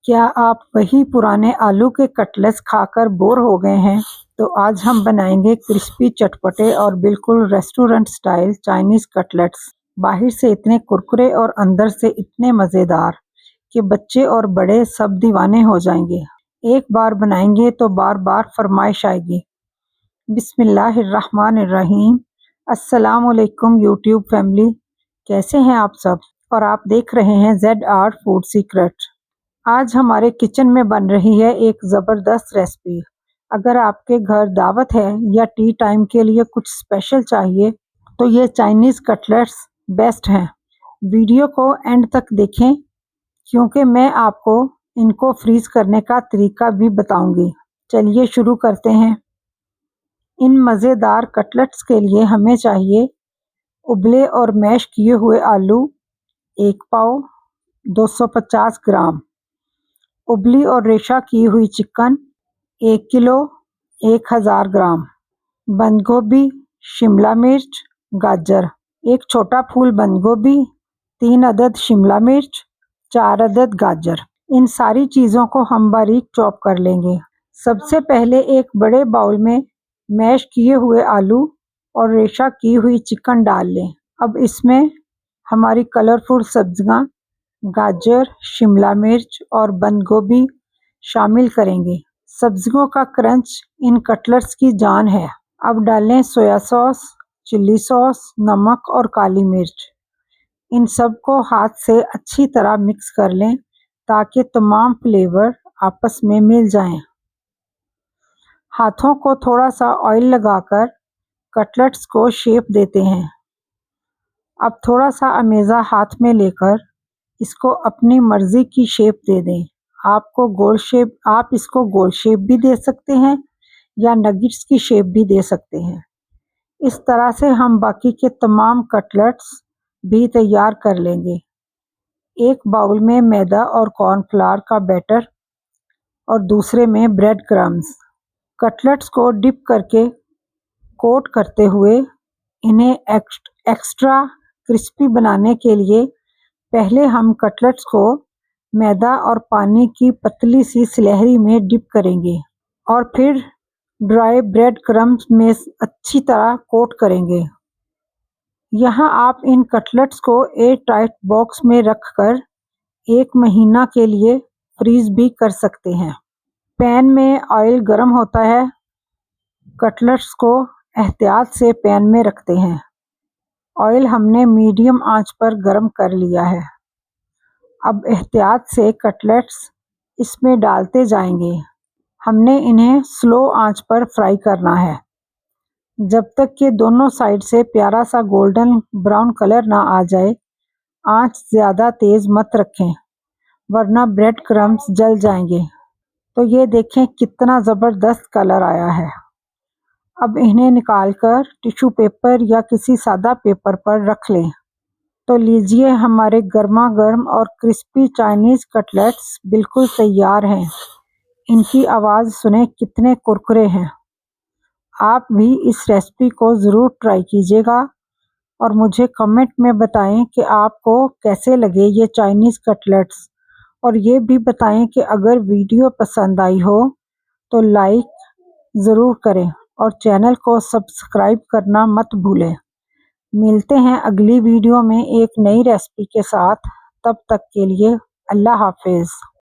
क्या आप वही पुराने आलू के कटलेट्स खाकर बोर हो गए हैं? तो आज हम बनाएंगे क्रिस्पी, चटपटे और बिल्कुल रेस्टोरेंट स्टाइल चाइनीज कटलेट्स। बाहर से इतने कुरकुरे और अंदर से इतने मज़ेदार कि बच्चे और बड़े सब दीवाने हो जाएंगे। एक बार बनाएंगे तो बार बार फरमाइश आएगी। बिस्मिल्लाहिर्रहमानिर्रहीम। अस्सलाम वालेकुम यूट्यूब फैमिली, कैसे हैं आप सब? और आप देख रहे हैं ZR फूड सीक्रेट। आज हमारे किचन में बन रही है एक ज़बरदस्त रेसिपी। अगर आपके घर दावत है या टी टाइम के लिए कुछ स्पेशल चाहिए तो ये चाइनीज़ कटलेट्स बेस्ट हैं। वीडियो को एंड तक देखें क्योंकि मैं आपको इनको फ्रीज़ करने का तरीका भी बताऊंगी। चलिए शुरू करते हैं। इन मज़ेदार कटलेट्स के लिए हमें चाहिए उबले और मैश किए हुए आलू 1 पाव, 250 ग्राम, उबली और रेशा की हुई चिकन 1 किलो, 1000 ग्राम, बंद गोभी, शिमला मिर्च, गाजर, एक छोटा फूल बंद गोभी, 3 अदद शिमला मिर्च, 4 अदद गाजर। इन सारी चीज़ों को हम बारीक चॉप कर लेंगे। सबसे पहले एक बड़े बाउल में मैश किए हुए आलू और रेशा की हुई चिकन डाल लें। अब इसमें हमारी कलरफुल सब्जियां गाजर, शिमला मिर्च और बंद गोभी शामिल करेंगे। सब्जियों का क्रंच इन कटलेट्स की जान है। अब डालें सोया सॉस, चिल्ली सॉस, नमक और काली मिर्च। इन सब को हाथ से अच्छी तरह मिक्स कर लें ताकि तमाम फ्लेवर आपस में मिल जाएं। हाथों को थोड़ा सा ऑयल लगाकर कटलेट्स को शेप देते हैं। अब थोड़ा सा अमेज़ा हाथ में लेकर इसको अपनी मर्ज़ी की शेप दे दें। आप इसको गोल शेप भी दे सकते हैं या नगेट्स की शेप भी दे सकते हैं। इस तरह से हम बाकी के तमाम कटलेट्स भी तैयार कर लेंगे। एक बाउल में मैदा और कॉर्नफ्लावर का बैटर और दूसरे में ब्रेड क्रम्स। कटलेट्स को डिप करके कोट करते हुए इन्हें एक्स्ट्रा क्रिस्पी बनाने के लिए पहले हम कटलेट्स को मैदा और पानी की पतली सी स्लहरी में डिप करेंगे और फिर ड्राई ब्रेड क्रम्स में अच्छी तरह कोट करेंगे। यहाँ आप इन कटलेट्स को एयर टाइट बॉक्स में रखकर 1 महीना के लिए फ्रीज भी कर सकते हैं। पैन में ऑयल गर्म होता है। कटलेट्स को एहतियात से पैन में रखते हैं। ऑयल हमने मीडियम आंच पर गर्म कर लिया है। अब एहतियात से कटलेट्स इसमें डालते जाएंगे। हमने इन्हें स्लो आंच पर फ्राई करना है जब तक कि दोनों साइड से प्यारा सा गोल्डन ब्राउन कलर ना आ जाए। आंच ज़्यादा तेज़ मत रखें वरना ब्रेड क्रम्स जल जाएंगे। तो ये देखें कितना ज़बरदस्त कलर आया है। अब इन्हें निकालकर टिश्यू पेपर या किसी सादा पेपर पर रख लें। तो लीजिए, हमारे गर्मा गर्म और क्रिस्पी चाइनीज़ कटलेट्स बिल्कुल तैयार हैं। इनकी आवाज़ सुने कितने कुरकुरे हैं। आप भी इस रेसिपी को ज़रूर ट्राई कीजिएगा और मुझे कमेंट में बताएं कि आपको कैसे लगे ये चाइनीज़ कटलेट्स। और ये भी बताएं कि अगर वीडियो पसंद आई हो तो लाइक ज़रूर करें और चैनल को सब्सक्राइब करना मत भूलें। मिलते हैं अगली वीडियो में एक नई रेसिपी के साथ। तब तक के लिए अल्लाह हाफिज़।